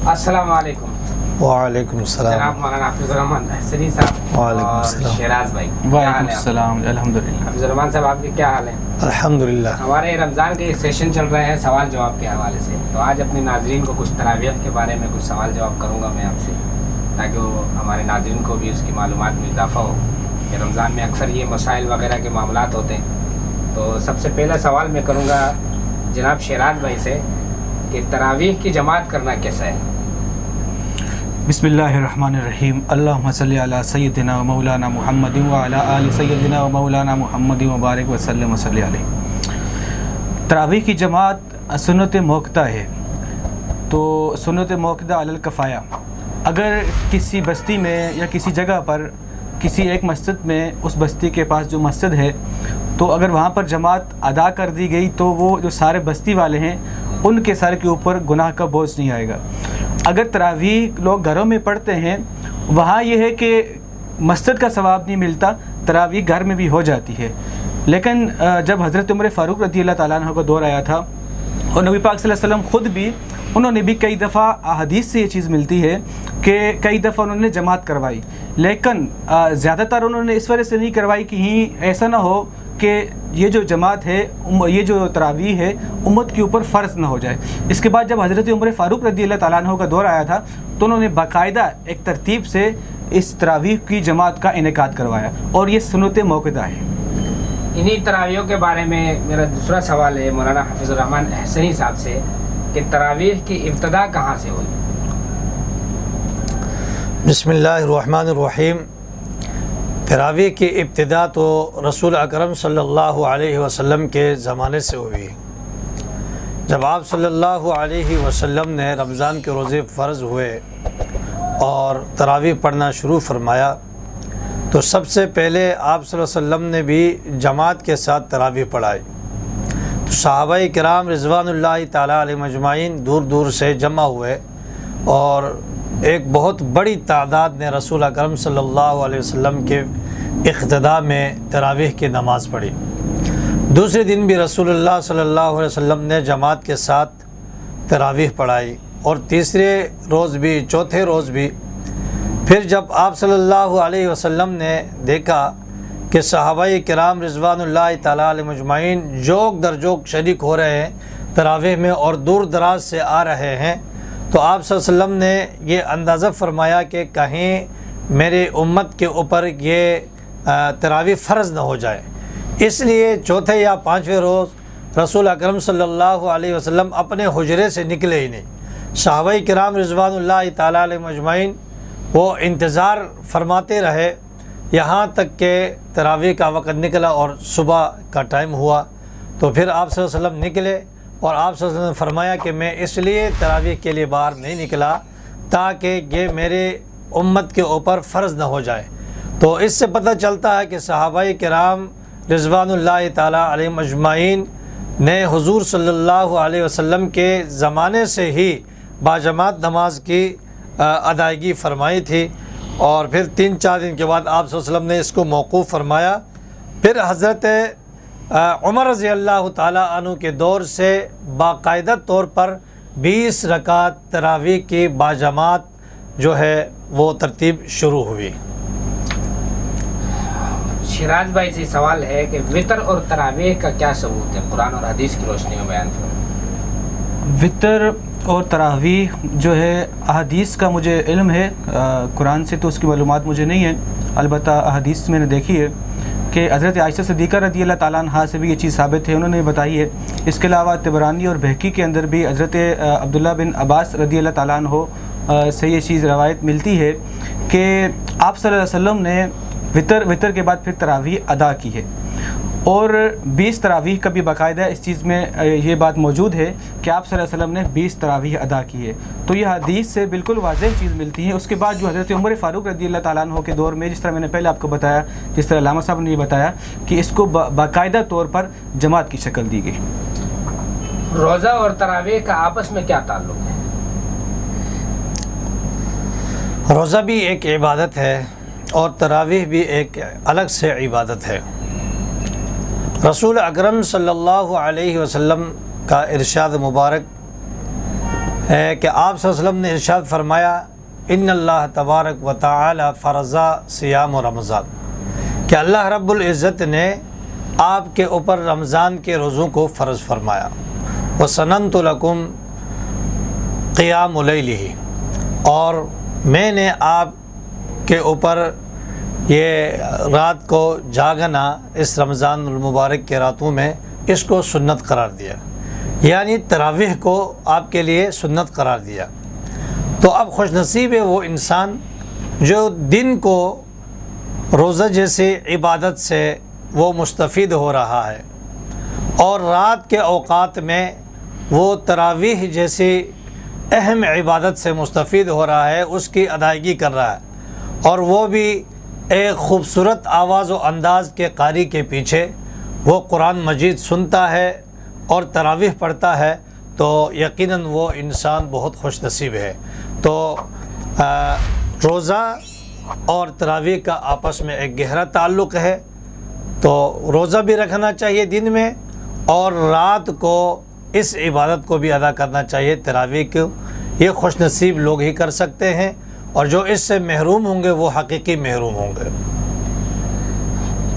السلام علیکم. وعلیکم السلام. جناب مولانا حافظ الرحمان احسنی صاحب. وعلیکم السلام. اور شیراز بھائی. وعلیکم السلام. الحمدللہ. حافظ الرحمان صاحب آپ کے کیا حال ہیں؟ الحمدللہ. ہمارے رمضان کے سیشن چل رہے ہیں سوال جواب کے حوالے سے، تو آج اپنے ناظرین کو کچھ تراویح کے بارے میں کچھ سوال جواب کروں گا میں آپ سے، تاکہ وہ ہمارے ناظرین کو بھی اس کی معلومات میں اضافہ ہو کہ رمضان میں اکثر یہ مسائل وغیرہ کے معاملات ہوتے ہیں. تو سب سے پہلا سوال میں کروں گا جناب شیراز بھائی سے کہ تراویح کی جماعت کرنا کیسا ہے؟ بسم اللہ الرحمن الرحیم. اللہم صلی علی سیدنا و مولانا محمد و علی آل سیدنا و مولانا محمد مبارک وسلم وصلی علیہ. تراویح کی جماعت سنت موقدہ ہے، تو سنت موقدہ علی الکفایہ. اگر کسی بستی میں یا کسی جگہ پر کسی ایک مسجد میں اس بستی کے پاس جو مسجد ہے، تو اگر وہاں پر جماعت ادا کر دی گئی تو وہ جو سارے بستی والے ہیں ان کے سر کے اوپر گناہ کا بوجھ نہیں آئے گا. اگر تراویح لوگ گھروں میں پڑھتے ہیں، وہاں یہ ہے کہ مسجد کا ثواب نہیں ملتا، تراویح گھر میں بھی ہو جاتی ہے. لیکن جب حضرت عمر فاروق رضی اللہ تعالیٰ عنہ کا دور آیا تھا اور نبی پاک صلی اللہ علیہ وسلم خود بھی انہوں نے بھی کئی دفعہ احادیث سے یہ چیز ملتی ہے کہ کئی دفعہ انہوں نے جماعت کروائی، لیکن زیادہ تر انہوں نے اس وجہ سے نہیں کروائی کہ ایسا نہ ہو کہ یہ جو جماعت ہے، یہ جو تراویح ہے امت کے اوپر فرض نہ ہو جائے. اس کے بعد جب حضرت عمر فاروق رضی اللہ تعالیٰ عنہ کا دور آیا تھا تو انہوں نے باقاعدہ ایک ترتیب سے اس تراویح کی جماعت کا انعقاد کروایا، اور یہ سنت موقدہ ہے. انہی تراویحوں کے بارے میں میرا دوسرا سوال ہے مولانا حافظ الرحمان احسنی صاحب سے کہ تراویح کی ابتدا کہاں سے ہوئی؟ بسم اللہ الرحمن الرحیم. تراویح کی ابتدا تو رسول اکرم صلی اللہ علیہ وسلم کے زمانے سے ہوئی. جب آپ صلی اللہ علیہ وسلم نے رمضان کے روزے فرض ہوئے اور تراویح پڑھنا شروع فرمایا تو سب سے پہلے آپ صلی اللہ علیہ وسلم نے بھی جماعت کے ساتھ تراویح پڑھائی. تو صحابہ کرام رضوان اللہ تعالیٰ علیہ مجمعین دور دور سے جمع ہوئے اور ایک بہت بڑی تعداد نے رسول اکرم صلی اللہ علیہ وسلم کے اقتداء میں تراویح کی نماز پڑھی. دوسرے دن بھی رسول اللہ صلی اللہ علیہ وسلم نے جماعت کے ساتھ تراویح پڑھائی، اور تیسرے روز بھی، چوتھے روز بھی. پھر جب آپ صلی اللہ علیہ وسلم نے دیکھا کہ صحابہ کرام رضوان اللہ تعالیٰ علیہ مجمعین جوک در جوک شریک ہو رہے ہیں تراویح میں اور دور دراز سے آ رہے ہیں، تو آپ صلی اللہ علیہ وسلم نے یہ اندازہ فرمایا کہ کہیں میرے امت کے اوپر یہ تراویح فرض نہ ہو جائے. اس لیے چوتھے یا پانچویں روز رسول اکرم صلی اللہ علیہ وسلم اپنے حجرے سے نکلے ہی نہیں. صحابہ کرام رضوان اللہ تعالیٰ علیہ مجمعین وہ انتظار فرماتے رہے یہاں تک کہ تراویح کا وقت نکلا اور صبح کا ٹائم ہوا. تو پھر آپ صلی اللہ علیہ وسلم نکلے اور آپ صلی اللہ علیہ وسلم نے فرمایا کہ میں اس لیے تراویح کے لیے باہر نہیں نکلا تاکہ یہ میرے امت کے اوپر فرض نہ ہو جائے. تو اس سے پتہ چلتا ہے کہ صحابہ کرام رضوان اللہ تعالیٰ علیہ مجمعین نے حضور صلی اللہ علیہ وسلم کے زمانے سے ہی باجماعت نماز کی ادائیگی فرمائی تھی، اور پھر 3-4 دن کے بعد آپ صلی اللہ علیہ وسلم نے اس کو موقوف فرمایا. پھر حضرت عمر رضی اللہ تعالیٰ عنہ کے دور سے باقاعدہ طور پر 20 رکعت تراویح کی باجماعت جو ہے وہ ترتیب شروع ہوئی. شیراز بھائی سے سوال ہے کہ وطر اور تراویح کا کیا ثبوت ہے؟ قرآن اور حدیث کی روشنی میں بیان کرو. وطر اور تراویح جو ہے احادیث کا مجھے علم ہے، قرآن سے تو اس کی معلومات مجھے نہیں ہے، البتہ احادیث میں نے دیکھی ہے کہ حضرت عائشہ صدیقہ رضی اللہ تعالیٰ عنہ سے بھی یہ چیز ثابت ہے، انہوں نے بتائی ہے. اس کے علاوہ طبرانی اور بہقی کے اندر بھی حضرت عبداللہ بن عباس رضی اللہ تعالیٰ عنہ سے یہ چیز روایت ملتی ہے کہ آپ صلی اللہ علیہ وسلم نے وطر کے بعد پھر تراویح ادا کی ہے، اور 20 تراویح کا بھی باقاعدہ اس چیز میں یہ بات موجود ہے کہ آپ صلی اللہ علیہ وسلم نے 20 تراویح ادا کی ہے. تو یہ حدیث سے بالکل واضح چیز ملتی ہے. اس کے بعد جو حضرت عمر فاروق رضی اللہ تعالیٰ عنہ کے دور میں، جس طرح میں نے پہلے آپ کو بتایا، جس طرح علامہ صاحب نے یہ بتایا کہ اس کو باقاعدہ طور پر جماعت کی شکل دی گئی. روزہ اور تراویح کا آپس میں کیا تعلق ہے؟ روزہ بھی ایک عبادت ہے اور تراویح بھی ایک الگ سے عبادت ہے. رسول اکرم صلی اللہ علیہ وسلم کا ارشاد مبارک ہے کہ آپ صلی اللہ علیہ وسلم نے ارشاد فرمایا ان اللہ تبارک و تعالی فرضا صیام و رمضان، کہ اللہ رب العزت نے آپ کے اوپر رمضان کے روزوں کو فرض فرمایا، وسننت لکم قیام لیلہ، اور میں نے آپ کے اوپر یہ رات کو جاگنا اس رمضان المبارک کے راتوں میں اس کو سنت قرار دیا، یعنی تراویح کو آپ کے لیے سنت قرار دیا۔ تو اب خوش نصیب ہے وہ انسان جو دن کو روزہ جیسے عبادت سے وہ مستفید ہو رہا ہے، اور رات کے اوقات میں وہ تراویح جیسی اہم عبادت سے مستفید ہو رہا ہے، اس کی ادائیگی کر رہا ہے، اور وہ بھی ایک خوبصورت آواز و انداز کے قاری کے پیچھے وہ قرآن مجید سنتا ہے اور تراویح پڑھتا ہے، تو یقیناً وہ انسان بہت خوش نصیب ہے۔ تو روزہ اور تراویح کا آپس میں ایک گہرا تعلق ہے، تو روزہ بھی رکھنا چاہیے دن میں، اور رات کو اس عبادت کو بھی ادا کرنا چاہیے تراویح کو۔ یہ خوش نصیب لوگ ہی کر سکتے ہیں، اور جو اس سے محروم ہوں گے وہ حقیقی محروم ہوں گے۔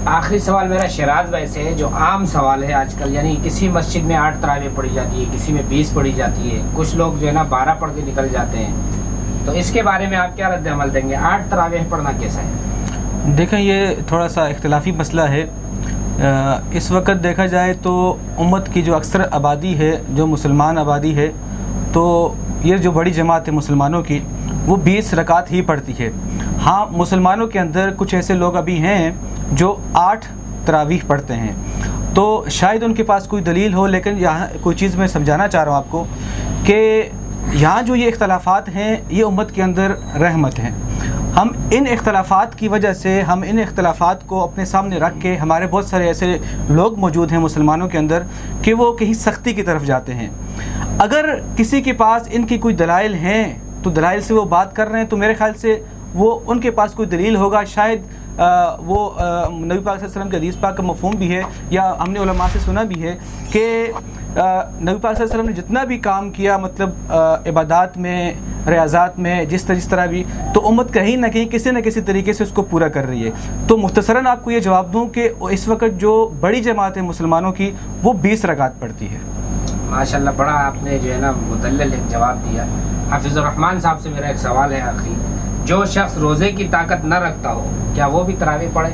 آخری سوال میرا شیراز بھائی سے ہے، جو عام سوال ہے آج کل، یعنی کسی مسجد میں 8 تراویح پڑھی جاتی ہے، کسی میں 20 پڑھی جاتی ہے، کچھ لوگ جو ہے نا 12 پڑھ کے نکل جاتے ہیں، تو اس کے بارے میں آپ کیا رد عمل دیں گے؟ 8 تراویح پڑھنا کیسا ہے؟ دیکھیں یہ تھوڑا سا اختلافی مسئلہ ہے۔ اس وقت دیکھا جائے تو امت کی جو اکثر آبادی ہے، جو مسلمان آبادی ہے، تو یہ جو بڑی جماعت ہے مسلمانوں کی، وہ 20 رکعت ہی پڑھتی ہے۔ ہاں، مسلمانوں کے اندر کچھ ایسے لوگ ابھی ہیں جو 8 تراویح پڑھتے ہیں، تو شاید ان کے پاس کوئی دلیل ہو، لیکن یہاں کوئی چیز میں سمجھانا چاہ رہا ہوں آپ کو کہ یہاں جو یہ اختلافات ہیں یہ امت کے اندر رحمت ہیں۔ ہم ان اختلافات کی وجہ سے، ہم ان اختلافات کو اپنے سامنے رکھ کے، ہمارے بہت سارے ایسے لوگ موجود ہیں مسلمانوں کے اندر کہ وہ کہیں سختی کی طرف جاتے ہیں۔ اگر کسی کے پاس ان کی کوئی دلائل ہیں تو دلائل سے وہ بات کر رہے ہیں، تو میرے خیال سے وہ ان کے پاس کوئی دلیل ہوگا، شاید وہ نبی پاک صلی اللہ علیہ وسلم کے حدیث پاک کا مفہوم بھی ہے، یا ہم نے علماء سے سنا بھی ہے کہ نبی پاک صلی اللہ علیہ وسلم نے جتنا بھی کام کیا، مطلب عبادات میں، ریاضات میں، جس طرح بھی، تو امت کہیں نہ کہیں کسی نہ کسی طریقے سے اس کو پورا کر رہی ہے۔ تو مختصراً آپ کو یہ جواب دوں کہ اس وقت جو بڑی جماعت ہے مسلمانوں کی، وہ 20 رکعت پڑھتی ہے۔ ماشاءاللہ، بڑا آپ نے جو ہے نا مدلل ایک جواب دیا۔ حافظ الرحمن صاحب سے میرا ایک سوال ہے آخری، جو شخص روزے کی طاقت نہ رکھتا ہو، کیا وہ بھی تراویح پڑھے؟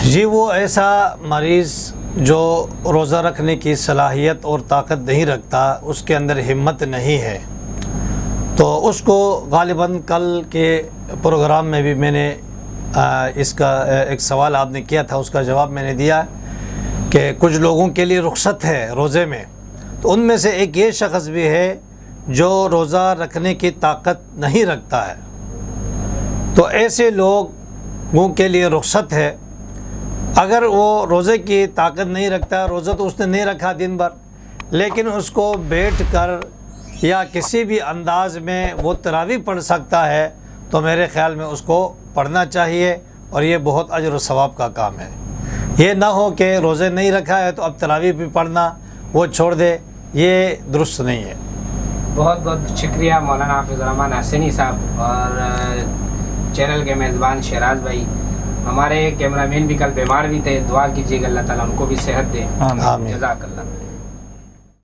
جی، وہ ایسا مریض جو روزہ رکھنے کی صلاحیت اور طاقت نہیں رکھتا، اس کے اندر ہمت نہیں ہے، تو اس کو غالباً کل کے پروگرام میں بھی میں نے اس کا ایک سوال آپ نے کیا تھا، اس کا جواب میں نے دیا کہ کچھ لوگوں کے لیے رخصت ہے روزے میں، تو ان میں سے ایک یہ شخص بھی ہے جو روزہ رکھنے کی طاقت نہیں رکھتا ہے، تو ایسے لوگوں کے لیے رخصت ہے۔ اگر وہ روزے کی طاقت نہیں رکھتا، روزہ تو اس نے نہیں رکھا دن بھر، لیکن اس کو بیٹھ کر یا کسی بھی انداز میں وہ تراویح پڑھ سکتا ہے، تو میرے خیال میں اس کو پڑھنا چاہیے، اور یہ بہت اجر و ثواب کا کام ہے۔ یہ نہ ہو کہ روزے نہیں رکھا ہے تو اب تراویح بھی پڑھنا وہ چھوڑ دے، یہ درست نہیں ہے۔ بہت بہت شکریہ مولانا حافظ الرحمن حسینی صاحب اور چینل کے میزبان شیراز بھائی۔ ہمارے کیمرہ مین بھی کل بیمار بھی تھے، دعا کیجیے گا اللہ تعالیٰ ان کو بھی صحت دے۔ آمین۔ جزاک اللہ۔